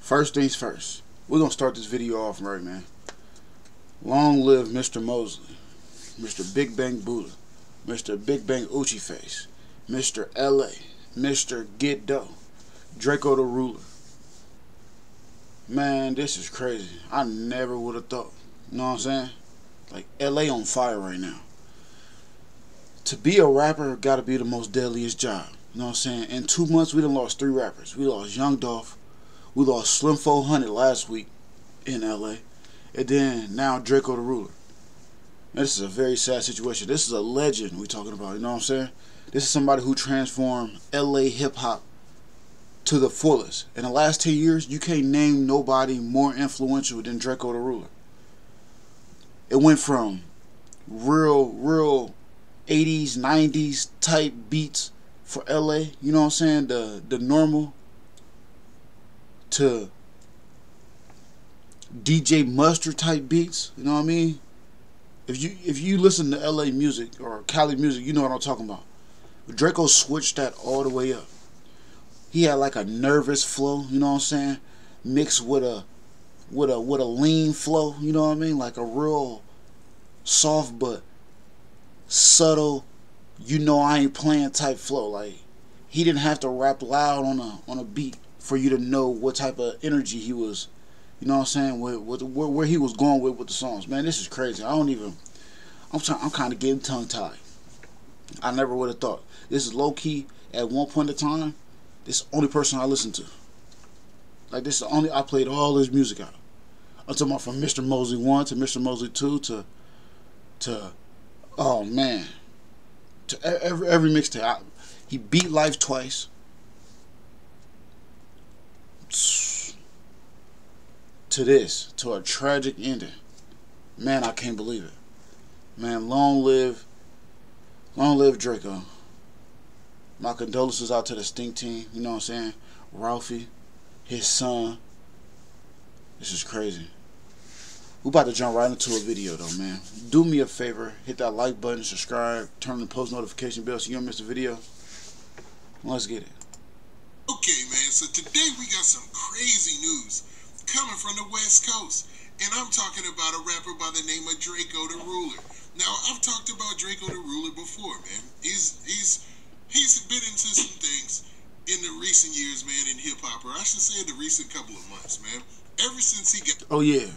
First things first, we're gonna start this video off right, man. Long live Mr. Mosley, Mr. Big Bang Buddha, Mr. Big Bang Uchi Face, Mr. LA, Mr. Get Dough, Drakeo the Ruler. Man, this is crazy. I never would have thought. You know what I'm saying? Like, LA on fire right now. To be a rapper gotta be the most deadliest job. You know what I'm saying? In 2 months, we done lost 3 rappers. We lost Young Dolph. We lost Slim 400 last week in LA. And then now Drakeo the Ruler. Now, this is a very sad situation. This is a legend we talking about. You know what I'm saying? This is somebody who transformed LA hip hop to the fullest. In the last 10 years, you can't name nobody more influential than Drakeo the Ruler. It went from real 80s, 90s type beats for LA, you know what I'm saying? The normal, to DJ Mustard type beats, you know what I mean? If you listen to LA music or Cali music, you know what I'm talking about. But Drakeo switched that all the way up. He had like a nervous flow, you know what I'm saying, mixed with a lean flow, you know what I mean, like a real soft but subtle, you know I ain't playing type flow. Like, he didn't have to rap loud on a beat for you to know what type of energy he was, you know what I'm saying, where he was going with the songs. Man, this is crazy. I'm kind of getting tongue tied. I never would have thought. This is low key at one point in time. This is the only person I listened to. Like, this is the only, I played all his music out. I'm talking about from Mr. Mosley 1 to Mr. Mosley 2 to oh man, to every mixtape. He beat life twice. To this, to a tragic ending. Man, I can't believe it. Man, long live Drakeo. My condolences out to the Stink team, you know what I'm saying? Ralphie, his son. This is crazy. We about to jump right into a video though, man. Do me a favor, hit that like button, subscribe, turn on the post notification bell so you don't miss the video. Let's get it. Okay, man, so today we got some crazy news coming from the West Coast. And I'm talking about a rapper by the name of Drakeo the Ruler. Now, I've talked about Drakeo the Ruler before, man. He's been into some things in the recent years, man, in hip-hop, or I should say the recent couple of months, man. Ever since he got... Oh, yeah.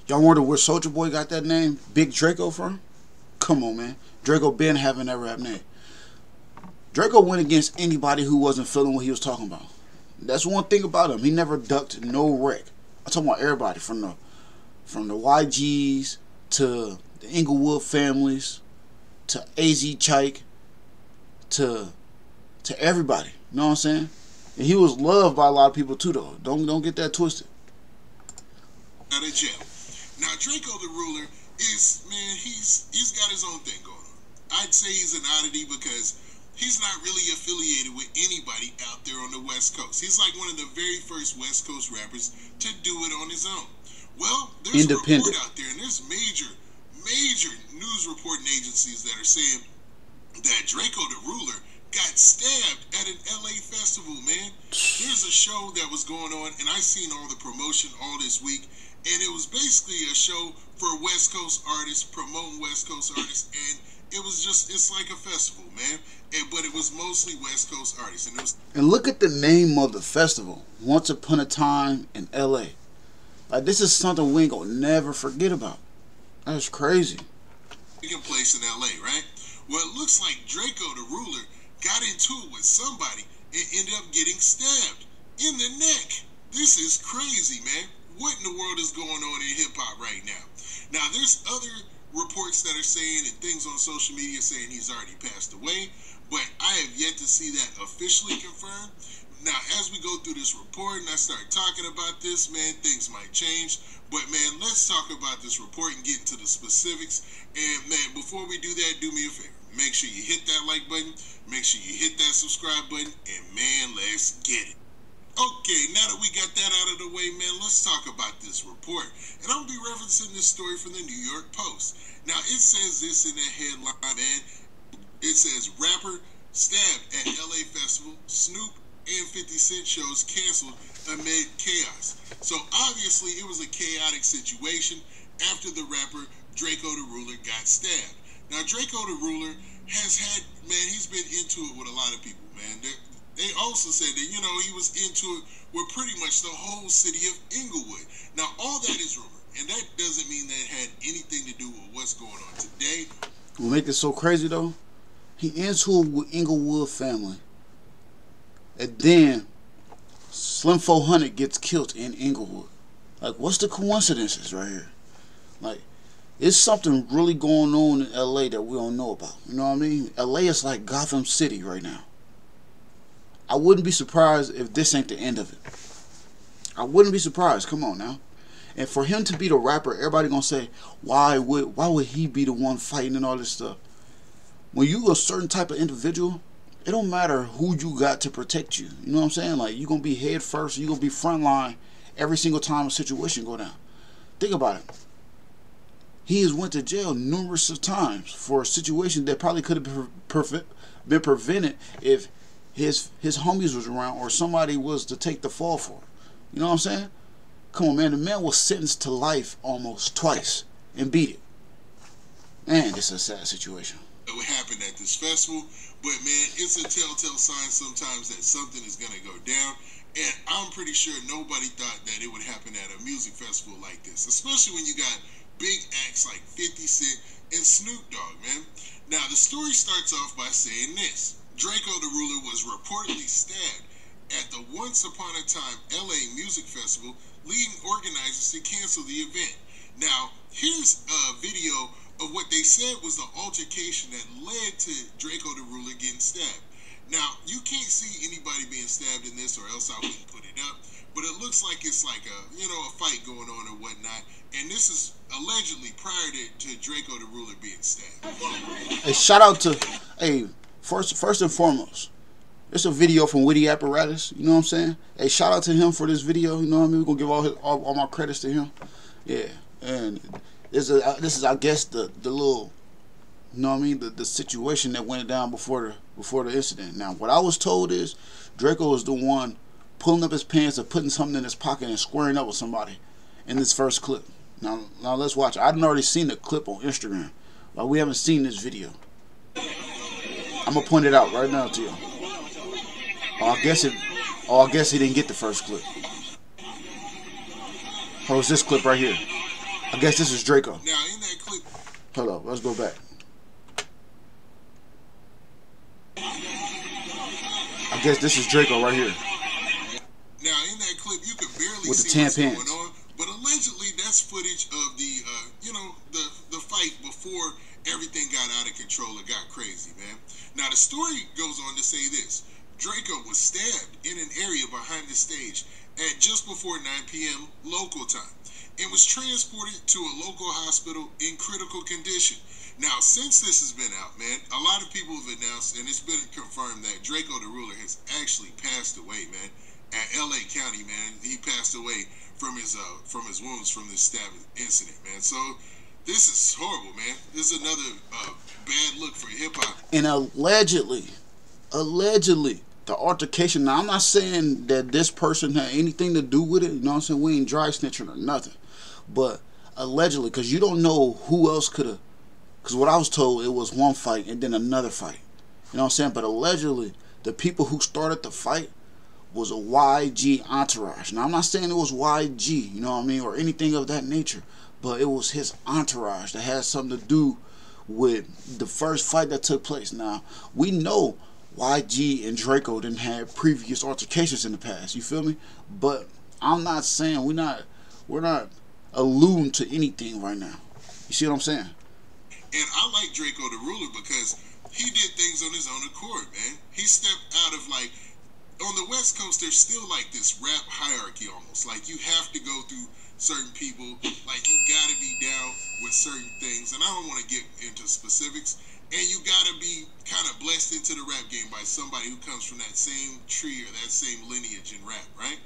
Y'all wonder where Soulja Boy got that name, Big Drakeo, from? Come on, man. Drakeo been having that rap name. Drakeo went against anybody who wasn't feeling what he was talking about. That's one thing about him. He never ducked no wreck. I'm talking about everybody, from the YGs to the Inglewood families to AZ Chike to everybody. You know what I'm saying? And he was loved by a lot of people too, though. Don't get that twisted. Out of jail. Now, Drakeo the Ruler is, man, he's got his own thing going on. I'd say he's an oddity because he's not really affiliated with anybody out there on the West Coast. He's like one of the very first West Coast rappers to do it on his own. Well, there's a report out there, and there's major news reporting agencies that are saying that Drakeo the Ruler got stabbed at an LA festival, man. There's a show that was going on, and I seen all the promotion all this week, and it was basically a show for West Coast artists, promoting West Coast artists, and it's like a festival, man. But it was mostly West Coast artists. And look at the name of the festival, Once Upon a Time in LA. Like, this is something we ain't gonna never forget about. That's crazy. Taking place in LA, right? Well, it looks like Drakeo the Ruler got into it with somebody and ended up getting stabbed in the neck. This is crazy, man. What in the world is going on in hip-hop right now? Now, there's other reports that are saying, and things on social media saying he's already passed away, but I have yet to see that officially confirmed. Now, as we go through this report and I start talking about this, man, things might change. But, man, let's talk about this report and get into the specifics. And, man, before we do that, do me a favor. Make sure you hit that like button. Make sure you hit that subscribe button. And, man, let's get it. Okay, now that we got that out of the way, man, let's talk about this report. And I'm going to be referencing this story from the New York Post. Now, it says this in the headline, man. It says, rapper stabbed at LA festival, Snoop and 50 Cent shows canceled amid chaos. So obviously it was a chaotic situation after the rapper Drakeo the Ruler got stabbed. Now Drakeo the Ruler has had, man, he's been into it with a lot of people, man. They also said that, you know, he was into it with pretty much the whole city of Inglewood. Now all that is rumor, and that doesn't mean that it had anything to do with what's going on today. What make it so crazy though? He into it with Inglewood family, and then Slim 400 gets killed in Inglewood. Like, what's the coincidences right here? Like, it's something really going on in LA that we don't know about. You know what I mean? LA is like Gotham City right now. I wouldn't be surprised if this ain't the end of it. I wouldn't be surprised. Come on now. And for him to be the rapper, everybody gonna say, why would he be the one fighting and all this stuff? When you a certain type of individual, it don't matter who you got to protect you. You know what I'm saying? Like, you gonna be head first, you gonna be front line every single time a situation go down. Think about it. He has went to jail numerous of times for a situation that probably could have been prevented if his homies was around or somebody was to take the fall for him. You know what I'm saying? Come on, man. The man was sentenced to life almost twice and beat it. Man, this is a sad situation. It would happen at this festival, but man, it's a telltale sign sometimes that something is going to go down. And I'm pretty sure nobody thought that it would happen at a music festival like this, especially when you got big acts like 50 Cent and Snoop Dogg, man. Now, the story starts off by saying this. Drakeo the Ruler was reportedly stabbed at the once upon a time LA Music Festival, leading organizers to cancel the event. Now, here's a video of what they said was the altercation that led to Drakeo the Ruler getting stabbed. Now, you can't see anybody being stabbed in this, or else I wouldn't put it up, but it looks like it's like a, you know, a fight going on or whatnot, and this is allegedly prior to Drakeo the Ruler being stabbed. Hey, shout out to, hey, first and foremost, it's a video from Witty Apparatus, you know what I'm saying? Hey, shout out to him for this video, you know what I mean? We're going to give all my credits to him. Yeah, and this is I guess, the little, you know what I mean, the situation that went down before the incident. Now, what I was told is Drakeo was the one pulling up his pants and putting something in his pocket and squaring up with somebody in this first clip. Now let's watch it. I've already seen the clip on Instagram, but we haven't seen this video. I'm gonna point it out right now to you. I guess he didn't get the first clip. Oh, it's this clip right here. I guess this is Drakeo. Now, in that clip, hold up, let's go back. I guess this is Drakeo right here. Now, in that clip, you could barely with the see what's going on, but allegedly that's footage of the, you know, the fight before everything got out of control and got crazy, man. Now, the story goes on to say this. Drakeo was stabbed in an area behind the stage at just before 9 p.m. local time and was transported to a local hospital in critical condition. Now, since this has been out, man, a lot of people have announced, and it's been confirmed, that Drakeo the Ruler has actually passed away, man. At LA County, man, he passed away from his wounds from this stabbing incident, man. So this is horrible, man. This is another bad look for hip hop. And allegedly, the altercation. Now, I'm not saying that this person had anything to do with it. You know what I'm saying? We ain't dry snitching or nothing. But allegedly, because you don't know who else could have. Because what I was told, it was one fight and then another fight. You know what I'm saying? But allegedly, the people who started the fight was a YG entourage. Now, I'm not saying it was YG, you know what I mean, or anything of that nature. But it was his entourage that had something to do with the first fight that took place. Now, we know YG and Drakeo didn't have previous altercations in the past. You feel me? But I'm not saying we're not alluding to anything right now. You see what I'm saying? And I like Drakeo the Ruler because he did things on his own accord, man. He stepped out of, like, on the West Coast, there's still like this rap hierarchy almost. Like, you have to go through certain people. Like, you gotta be down with certain things. And I don't want to get into specifics. And you gotta be kind of blessed into the rap game by somebody who comes from that same tree or that same lineage in rap, right?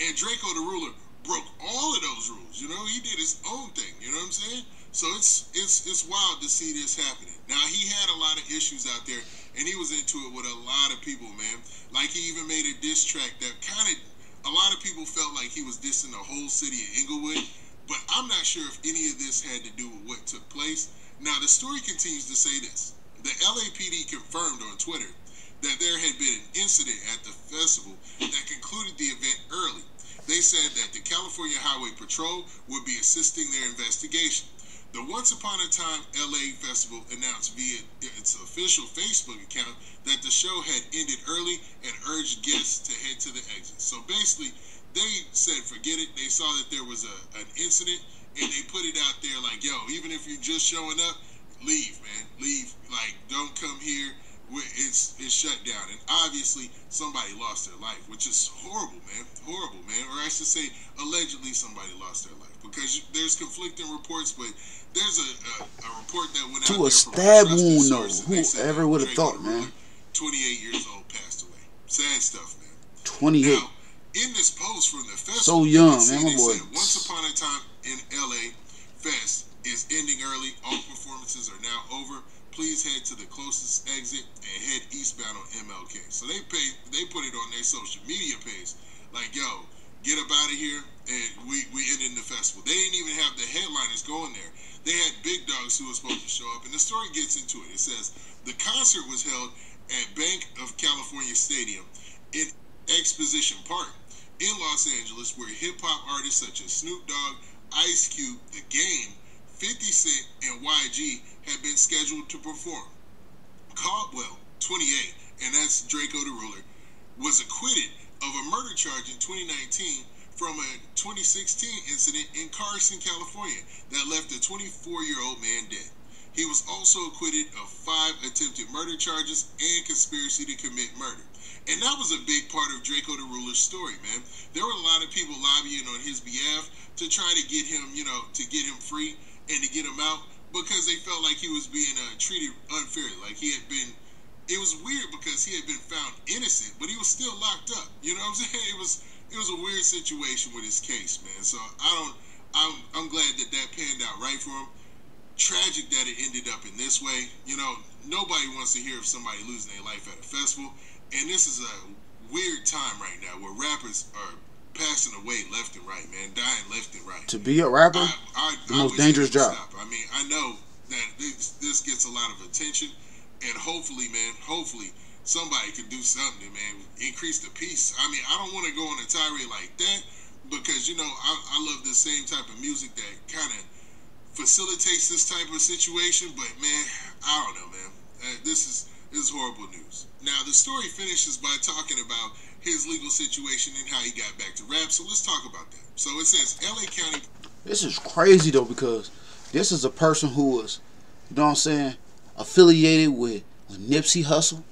And Drakeo the Ruler broke all of those rules. You know, he did his own thing. You know what I'm saying? So it's wild to see this happening. Now, he had a lot of issues out there and he was into it with a lot of people, man. Like, he even made a diss track that kind of, a lot of people felt like he was dissing the whole city of Inglewood, but I'm not sure if any of this had to do with what took place. Now, the story continues to say this. The LAPD confirmed on Twitter that there had been an incident at the festival that concluded the event early. They said that the California Highway Patrol would be assisting their investigation. The Once Upon a Time LA Festival announced via its official Facebook account that the show had ended early and urged guests to head to the exit. So basically, they said forget it. They saw that there was an incident, and they put it out there like, yo, even if you're just showing up, leave, man. Leave. Like, don't come here. It's shut down. And obviously, somebody lost their life, which is horrible, man. Horrible, man. Or I should say, allegedly somebody lost their life. Because there's conflicting reports, but there's a report that went out To there a stab wound, though. Whoever Whoever would have thought, man. 28 years old, passed away. Sad stuff, man. 28. Now, in this post from the festival, So young, man, my boy. said, Once Upon a Time in LA Fest is ending early. All performances are now over. Please head to the closest exit and head eastbound on MLK. So they put it on their social media page, like, yo, get up out of here, and we ended the festival. They didn't even have the headliners going there. They had big dogs who were supposed to show up, and the story gets into it. It says the concert was held at Bank of California Stadium in Exposition Park in Los Angeles, where hip-hop artists such as Snoop Dogg, Ice Cube, The Game, 50 Cent, and YG had been scheduled to perform. Caldwell, 28, and that's Drakeo the Ruler, was acquitted of a murder charge in 2019 from a 2016 incident in Carson, California, that left a 24-year-old man dead. He was also acquitted of 5 attempted murder charges and conspiracy to commit murder. And that was a big part of Drakeo the Ruler's story, man. There were a lot of people lobbying on his behalf to try to get him, to get him free and to get him out, because they felt like he was being treated unfairly. Like it was weird because he had been found innocent, but he was still locked up. You know what I'm saying? It was a weird situation with his case, man. So I'm glad that panned out right for him. Tragic that it ended up in this way. Nobody wants to hear of somebody losing their life at a festival, and this is a weird time right now where rappers are passing away left and right, man, dying left and right. To be a rapper, the most dangerous job. Stop. I mean, I know that this gets a lot of attention, and hopefully somebody can do something, man, increase the peace. I mean, I don't want to go on a tirade like that because, I love the same type of music that kind of facilitates this type of situation, but, man, I don't know, man. This is horrible news. Now, the story finishes by talking about his legal situation and how he got back to rap. So let's talk about that. So it says LA County. This is crazy though, because this is a person who was, affiliated with Nipsey Hussle.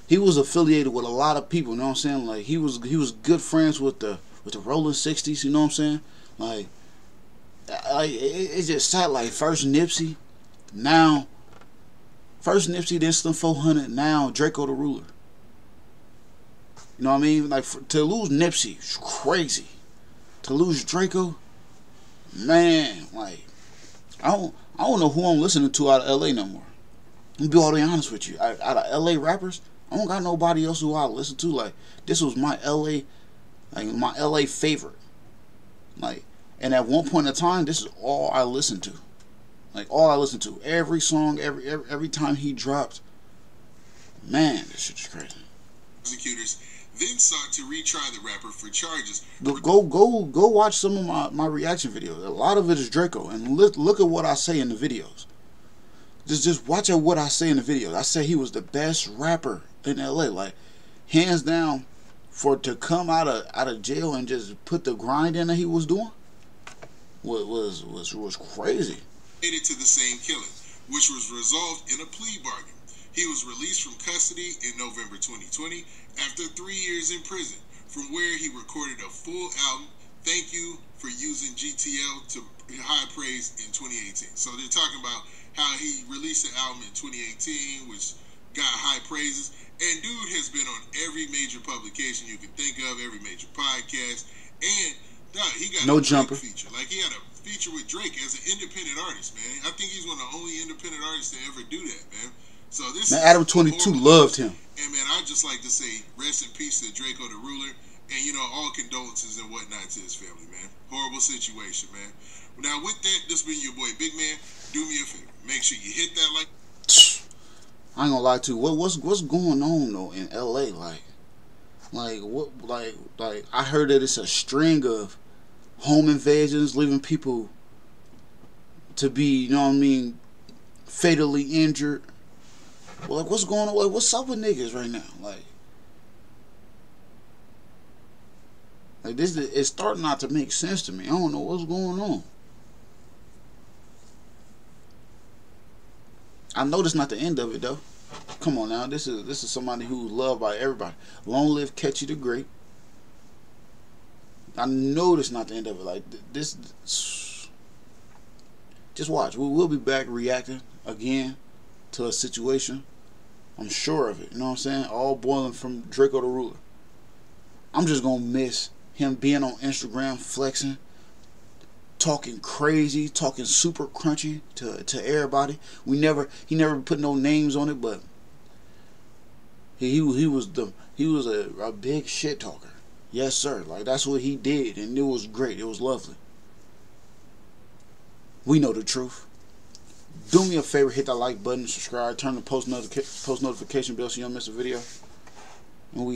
He was affiliated with a lot of people. Like he was good friends with the Rolling 60s. You know what I'm saying? Like it just sat like first Nipsey, then Slim 400, now Drakeo the Ruler. You know what I mean? Like, to lose Nipsey is crazy. To lose Drakeo, man, like, I don't know who I'm listening to out of LA no more. I'm gonna be all the way honest with you. Out of LA rappers, I don't got nobody else who I listen to. Like, this was my LA favorite. Like, and at one point in time, this is all I listened to. Like, all I listened to. Every song, every time he dropped. Man, this shit is crazy. Prosecutors then sought to retry the rapper for charges. Go watch some of my reaction videos. A lot of it is Drakeo, and look at what I say in the videos. Just watch at what I say in the videos. I say he was the best rapper in LA, like hands down. To come out of jail and just put the grind in that he was doing was crazy. Related to the same killing, which was resolved in a plea bargain. He was released from custody in November 2020 after 3 years in prison, from where he recorded a full album, Thank You for Using GTL, to high praise in 2018. So they're talking about how he released the album in 2018, which got high praises. And dude has been on every major publication you can think of, every major podcast, and he got no a jumper feature. Like, he had a feature with Drake as an independent artist, man. I think he's one of the only independent artists to ever do that, man. So this Man, is Adam 22 loved him. And man, I just like to say rest in peace to Drakeo the Ruler, and you know, all condolences and whatnot to his family, man. Horrible situation, man. Now with that, this been your boy Big Man. Do me a favor, make sure you hit that like. I ain't gonna lie to you. What's going on though in LA? Like I heard that it's a string of home invasions, leaving people to be, you know what I mean, fatally injured. Well, like, what's going on? Like, what's up with niggas right now? Like this, it's starting not to make sense to me. I don't know what's going on. I know this not the end of it though. Come on now, this is somebody who's loved by everybody. Long live Catchy the Great. I know this not the end of it. Like this, just watch. We'll be back reacting again to a situation. I'm sure of it. You know what I'm saying? All boiling from Drakeo the Ruler. I'm just gonna miss him being on Instagram flexing, talking crazy, talking super crunchy to everybody. He never put no names on it, but he was a big shit talker. Yes sir. Like that's what he did, and it was great. It was lovely. We know the truth. Do me a favor, hit that like button, subscribe, turn the post notification bell so you don't miss a video. And we